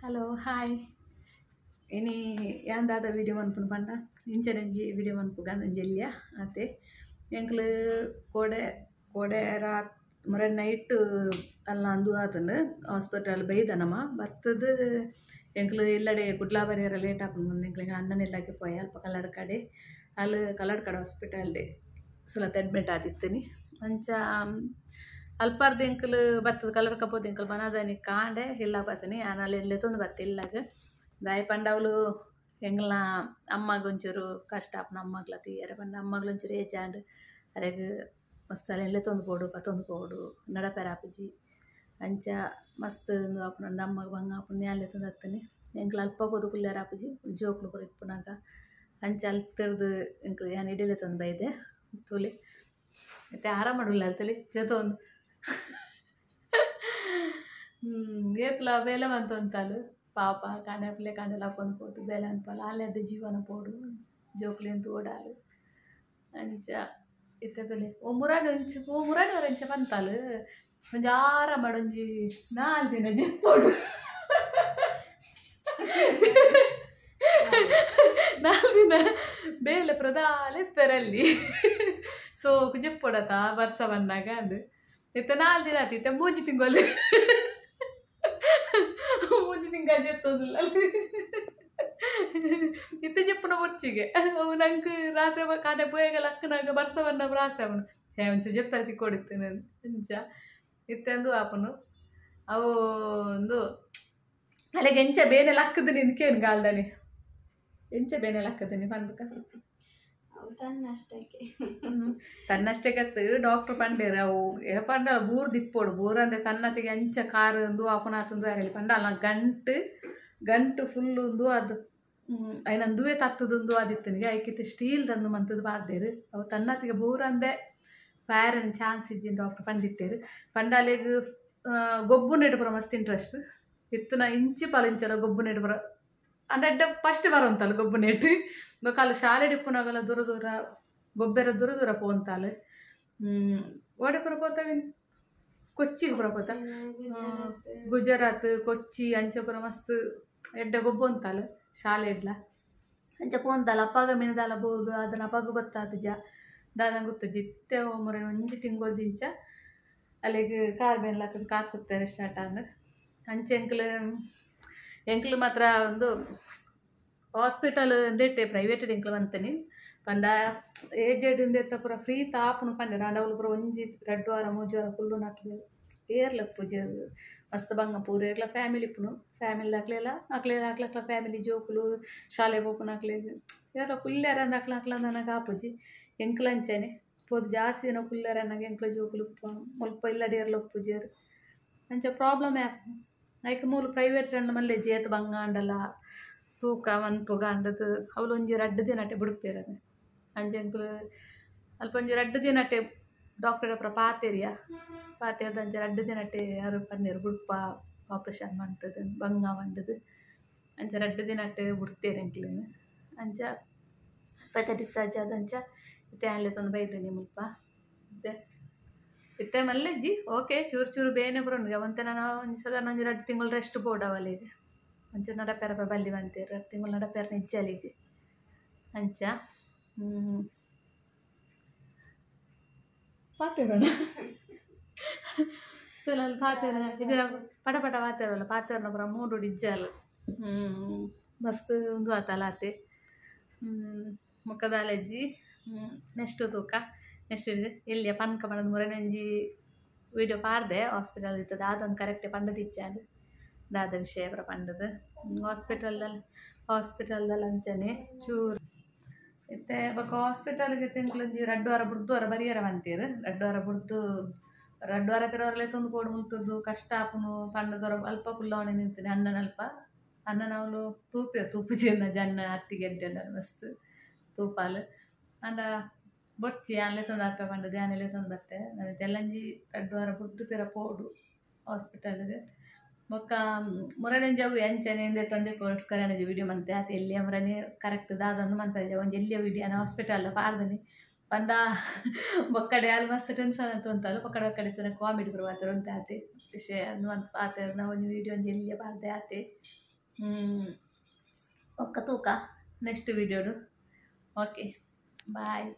Hello hi ಇನಿ ಯಾಂದಾದ video ಮನ್ಪುನ ಪಂಡ ಇಂಚನೆಂಜಿ video ಮನ್ಪುಗಂದಂಜೆಲ್ಯ ಅತೆ ಎಂಕ್ಲು ಕೋಡೆ ಕೋಡೆ ರಾತ್ ಮುರ ನೈಟ್ ಅಲ್ಲ ಅಂದು ಆತಂಡು ಹಾಸ್ಪಿಟಲ್ ಬೈದನಮ ಬರ್ತದ ಎಂಕ್ಲು ಇಲ್ಲಡೆ ಕುಡ್ಲಾಬರಿಯರ ಲೇಟ್ ಆಪುಂಡು ಮುಂದೆ ಎಂಕ್ಲಿಗೆ ಅಣ್ಣನೆಲ್ಲಾಗಿ ಪೋಯ ಅಲ್ಪ ಕಲ್ಲಡ ಕಡೆ ಅಲ್ಲಿ ಕಲ್ಲಡ ಕಡೆ ಹಾಸ್ಪಿಟಲ್ಡೆ ಸುಲತ್ ಅಡ್ಮಿಟ್ ಆದಿತ್ತನಿ ಅಂಚ ಅಲ್ಪಾರ್ದು ಎಂಕಲ್ ಬತ್ತದ ಕಲರ್ ಕಪ್ಪೋದು ಎಂಕಲ್ ಬನಾದನಿ ಕಾಂಡೆ ಇಲ್ಲ ಬತ್ತನಿ ಆನಲ್ಲಿ ಎಲ್ಲೆತ್ತೊಂದು ಬತ್ತೆ ಇಲ್ಲಾಗ ದಾಯಿ ಪಂಡವಲು ಎಂಗ್ಲ ಅಮ್ಮಗ ಒಂಚೂರು ಕಷ್ಟ ಆಪನ ಅಮ್ಮಗ್ಲ ತೀಯರೆ ಪಂಡ ಅಮ್ಮಗ್ಲ ಒಂಚೂರು ಏಜಾಂಡ್ ಅರೆಗ್ ಮಸ್ತ್ ಎಲ್ಲೆತ್ತೊಂದು ಪೋಡು ಪತ್ತೊಂದು ಪೋಡು ನಡಪೆರ ಆಪುಜಿ ಅಂಚ ಮಸ್ತ್ ಆಪುನಂದ ಅಮ್ಮಗ ಬಂಗ ಆಪುಂಡು ಯಾನ್ಲೆತ್ತೊಂದು ಹತ್ತನಿ ಎಂಕ್ಲ ಅಲ್ಪ ಪೋದು ಕುಲ್ಲೆರ ಆಪುಜಿ ಜೋಕ್ಲು ಪೂರ ಇಪ್ಪುನಾಗ ಅಂಚ ಅಲ್ತಿರ್ದು ಎಂಕ್ಲು ಯಾನ್ ಇಡಿಲೆತ್ತೊಂದು ಬೈದೆ ತೂಲೆ ಮತ್ತೆ ಆರಾಮ ಮಾಡುಲ್ಲ ಅಲ್ತಲಿ ಜೊತೆ ಒಂದು ಏತ್ಲ ಬೇಲೆ ಮಂತೊಂತಾಲು ಪಾಪ ಕಾಂಡೆಪ್ಲೆ ಕಾಂಡೆಲ ಹಾಕೊಂಡು ಪೋದು ಬೇಲೆ ಅನ್ಪಲ್ಲ ಅಲ್ಲೆದ ಜೀವನ ಪೋಡು ಜೋಕ್ಲಿ ಅಂತ ಓಡಾಲು ಅಂಚ ಇತ್ತದಲೆ ಓ ಮುರಾಡಿ ಅವ್ರ ಅಂಚ ಬಂತಾಲು ಒಂಜಿ ಆರಾಮ ಒಂಜಿ 4 ದಿನ ಜೆಪ್ಪೋಡು 4 ದಿನ ಬೇಲೆ ಪ್ರದಾಲೆ ಪೆರಲ್ಲಿ ಸೋಕು ಜೆಪ್ಪೊಡತ ಬರ್ಸ ಬಂದಾಗ ಅದು ಇತ್ತ 4 ದಿನ ಆತಿತ್ತ ಮೂಜಿ ತಿಂಗಳು ಮೂಜಿ ತಿಂಗಳು ಜೆತ್ತೋದಿಲ್ಲ ಇತ್ತ ಜೆಪ್ಪುನ ಬೊರ್ಚಿಗೆ ಅವು ನಂಗೆ ರಾತ್ರಿ ಕಾಟೆ ಪೋಯಗಲ ಅಕ್ಕನಾಗ ಬರ್ಸವನ್ನ ಪ್ರಾಸ ಅವನು ಒಂಚು ಜೆಪ್ತಾರೆ ತಿಕ್ಕೊಡಿತ್ತೇನೆ ಅಂಚ ಇತ್ತೆಂದು ಆಪನು ಅವು ಒಂದು ಅಲ್ಲಿಗೆ ಎಂಚ ಬೇನೆಲ್ಲ ಹಾಕದು ನಿನ್ಕೇನು ಗಾಲ್ದನಿ ಎಂಚ ಬೇನೆಲ್ಲ ಹಾಕದನಿ ಬಂದಕ ತನ್ನಷ್ಟಕ್ಕೆ ಡಾಕ್ಟರ್ ಪಂಡೇರು ಅವು ಪಂಡ ಬೂರ್ ದಿಪ್ಪೋಡು ಬೂರ್ ಅಂದ್ರೆ ತನ್ನತಿಗೆ ಅಂಚ ಕಾರು ಒಂದು ಆಪುನಾತಂದು ಯಾರಲ್ಲಿ ಪಂಡ ಅಲ್ಲ ಗಂಟು ಫುಲ್ ಒಂದು ಅದು ಐನಂದುವೆ ತತ್ತದೊಂದು ಆದಿತ್ತನಿಗೆ ಐಕಿತ್ತು ಸ್ಟೀಲ್ ತಂದು ಮಂತದ್ದು ಬಾರ್ದೇರು ಅವು ತನ್ನತಿಗೆ ಬೂರ್ ಅಂದೆ ಪ್ಯಾರನ್ ಚಾನ್ಸ್ ಇಜ್ಜಿನ ಡಾಕ್ಟರ್ ಪಂಡಿತ್ತೇರು ಪಂಡ ಅಲ್ಲಿಗೆ ಗೊಬ್ಬು ನೆಡ್ಬರ ಮಸ್ತ್ ಇಂಟ್ರೆಸ್ಟ್ ಇತ್ತನ ಇಂಚಿ ಪಾಲಿಂಚಲ ಗೊಬ್ಬು ನೆಡ್ಬರ ಅಂದ್ರೆ ಫಸ್ಟ್ ಬರೋಂತಲ್ಲ ಗೊಬ್ಬು ನೆಟ್ಟು ಕಾಲು ಶಾಲೆ ಡಿಪ್ಪುನಾಗಲ್ಲ ದೂರ ದೂರ ಗೊಬ್ಬರ ದೂರ ದೂರ ಪೋಂತಾಲು ಓಡೆ ಪುರ ಪೋತಾವೆ ಕೊಚ್ಚಿಗೆ ಪುರ ಪೋತ ಗುಜರಾತ್ ಕೊಚ್ಚಿ ಅಂಚ ಪುರ ಮಸ್ತ್ ಎಡ್ಡೆ ಗೊಬ್ಬು ಅಂತಾಲು ಶಾಲೆ ಇಡ್ಲ ಅಂಚ ಪೋಂತಾಲ ಅಪ್ಪಾಗ ಮಿನದಾಲ ಬೋದು ಅದನ್ನ ಅಪ್ಪಾಗ ಗೊತ್ತಾದ ದಾದ ಗೊತ್ತು ಜಿತ್ತೆ ಮುರ ಒಂಜಿ ತಿಂಗಳು ದಿಂಚ ಅಲ್ಲಿಗೆ ಕಾರ್ ಬೆನ್ಲಾಕ ಕಾರ್ ಕೂತಾರೆ ಸ್ಟಾರ್ಟ್ ಅಂದ್ರೆ ಅಂಚೆ ಎಂಕ್ಲು ಮಾತ್ರ ಒಂದು ಹಾಸ್ಪಿಟಲ್ ಅಂದೇಟೆ ಪ್ರೈವೇಟ್ ಎಂಕ್ಲು ಬಂತನಿ ಪಂಡ ಏಜೆಡ್ ಇಂದೆತ್ತ ಪೂರ ಫ್ರೀ ತಾಪುನು ಪಂಡೆ ರಾಂಡವಲು ಪೂರ ಒಂಜಿ 2 ವಾರ 3 ವಾರ ಫುಲ್ಲು ನಾಕ್ಲೆ ಏರ್ಲ ಪೂಜೆರು ಮಸ್ತ್ ಬಂಗ ಪೂರ ಏರ್ಲ ಫ್ಯಾಮಿಲಿ ಇಪ್ಪುನು ಫ್ಯಾಮಿಲಿ ಹಾಕ್ಲೆಲ್ಲ ಫ್ಯಾಮಿಲಿ ಜೋಕುಲು ಶಾಲೆ ಪೋಪುನ ಹಾಕ್ಲೆ ಏರ್ಲ ಕುಲ್ಲೆರ ಹಾಕ್ಲ ನನಗೆ ಆಪುಜಿ ಎಂಕ್ಲು ಅಂಚೆನೆ ಪೋದು ಜಾಸ್ತಿ ದಿನ ಕುಲ್ಲೆರ ನನಗೆ ಎಂಕ್ಲು ಜೋಕುಲು ಮುಲ್ಪ ಇಲ್ಲಡೇರ್ಲ ಒಪ್ಪುಜೇರು ಅಂಚ ಪ್ರಾಬ್ಲಮ್ ಆ್ಯಪ್ ಐಕೆ ಮೂಲು ಪ್ರೈವೇಟ್ ರನ್ನ ಮಲ್ಲೆ ಜೇತ್ ಬಂಗಾಂಡಲ ತೂಕ ಮನ್ಪುಗಾಂಡದು ಅವಳು ಒಂಜಿ 2 ದಿನಟೆ ಬಿಡುತ್ತೇರನೆ ಅಂಜಂಕ್ಲು ಅಲ್ಪ ಒಂಜಿ 2 ದಿನಟೆ ಡಾಕ್ಟರ್ ಹತ್ರ ಪಾತೇರ್ದು ಅಂಚ 2 ದಿನಟೆ ಯಾರು ಪನ್ನೀರು ಬುಡ್ಪ ಆಪ್ರೇಷನ್ ಮಾಡ್ತದೆ ಬಂಗ ಮಂಡದು ಅಂಚ 2 ದಿನಟೆ ಬಿಡ್ತೇನೆ ಎಂಕ್ಲೇನು ಅಂಚ ಪತ್ತೆ ಡಿಸ್ಚಾರ್ಜ್ ಆದಂಚ ಇತ್ತೆ ಅಲ್ಲೇ ತಂದು ಬೈದೇನೆ ಮುಲ್ಪ ಇತ್ತೆ ಮಲ್ಲೆಜ್ಜಿ ಓಕೆ ಚೂರು ಬೇನೆ ಬರೋಣ ಒಂತೆ ನಾನು ಒಂದು ಸಾಧಾರಣ ಒಂದು 2 ತಿಂಗಳು ರೆಸ್ಟ್ ಬೋಡವಲ್ಲಿಗೆ ಒಂಚೂರು ನಡಪೆರ ಬಲ್ಲಿ ಬಂತೀರಿ 2 ತಿಂಗಳು ನಡಪೆರ ನಿಜ್ಜ ಅಲ್ಲಿಗೆ ಅಂಚ ಪಾತೇರೋಣ ತುಲಲ್ಲಿ ಪಾತೇರ ಇದು ಪಟ ಪಾತೇರಲ್ಲ ಪಾತೇರನ ಪುರ 3 ಡಿಜ್ಜಲ್ ಮಸ್ತ್ ಒಂದು ಆತಲ್ಲ ಆತೆ ಮುಖದಾಲಜ್ಜಿ ನೆಕ್ಸ್ಟ್ ತೂಕ ನೆಕ್ಸ್ಟ್ ಎಲ್ಲಿಯ ಪನ್ಕ ಮಾಡೋದು ಮುರನಂಜಿ ವೀಡಿಯೋ ಪಾರ್ದೆ ಹಾಸ್ಪಿಟಲ್ ಇರ್ತದೆ ಅದೊಂದು ಕರೆಕ್ಟೇ ಪಂಡದ ಇಚ್ಚಾದು ದಾದ ವಿಷಯ ಪುರ ಪಂಡದು ಹಾಸ್ಪಿಟಲ್ದಲ್ಲಿ ಅಂಚನೆ ಚೂರು ಇತ್ತೆ ಬೊಕ ಹಾಸ್ಪಿಟಲ್ಗೆ ತಿಂಗ್ಳೊಂಜಿ 2 ವಾರ ಬುಡ್ದವರ ಬರಿಯರ ಬಂತೀರು 2 ವಾರ ಬುಡ್ದು 2 ವಾರ ಪಿರವರ್ಲೆ ತಂದು ಪೋಡು ಮುಲ್ತದ್ದು ಕಷ್ಟ ಆಪುನು ಪಂಡದವರ ಅಲ್ಪ ಪುಲ್ಲವಣೆ ನಿಂತೀನಿ ಅಣ್ಣನವಳು ತೂಪುಜಿನ ಜನ್ನ 10 ಗಂಟೆ ಎಲ್ಲ ಮಸ್ತ್ ತೂಪಾಲು ಅಂಡ ಬೊರ್ಚಿ ಅಲ್ಲೇ ತಂದು ಹಾಕ ಪಂಡದು ಯಾನೆಲ್ಲೇ ತಂದು ಬತ್ತೆ ನಾನು ತೆಲ್ಲಂಜಿ 2 ವಾರ ಬುಡ್ದು ಪಿರ ಪೋಡು ಹಾಸ್ಪಿಟಲ್ಗೆ ಬೊಕ್ಕ ಮುರನೆಂಜಿ ಅವು ಎಂಚನೆ ಎಂದೆ ತೊಂದೆಗೋಸ್ಕರ ನನಗೆ ವೀಡಿಯೋ ಮಂತೆ ಆತ ಎಲ್ಲಿಯ ಮುರನೆ ಕರೆಕ್ಟ್ ದಾದಂದು ಮಂತದೆ ಒಂಜಿ ಎಲ್ಲಿಯ ವೀಡಿಯೋ ನಾನು ಹಾಸ್ಪಿಟಲ್ ಪಾರ್ದನಿ ಪಂಡ ಬೊಕ್ಕಡೆ ಅಲ್ಲಿ ಮಸ್ತ್ ಟೆನ್ಷನ್ ಅಂತ ಉಂಟಲ್ಲ ಬೊಕ್ಕಡೆ ತನಕ ಕಾಮಿಡಿ ಬರುವಾತ ಅಂತ ಆತೆ ವಿಷಯ ಅಂತ ಆತ ನಾವು ಒಂದು ವೀಡಿಯೋ ಒಂದು ಎಲ್ಲಿಯ ಪಾರ್ದೆ ಆತೆ ಒಕ್ಕ ತೂಕ ನೆಕ್ಸ್ಟ್ ವಿಡಿಯೋಡು. Okay bye.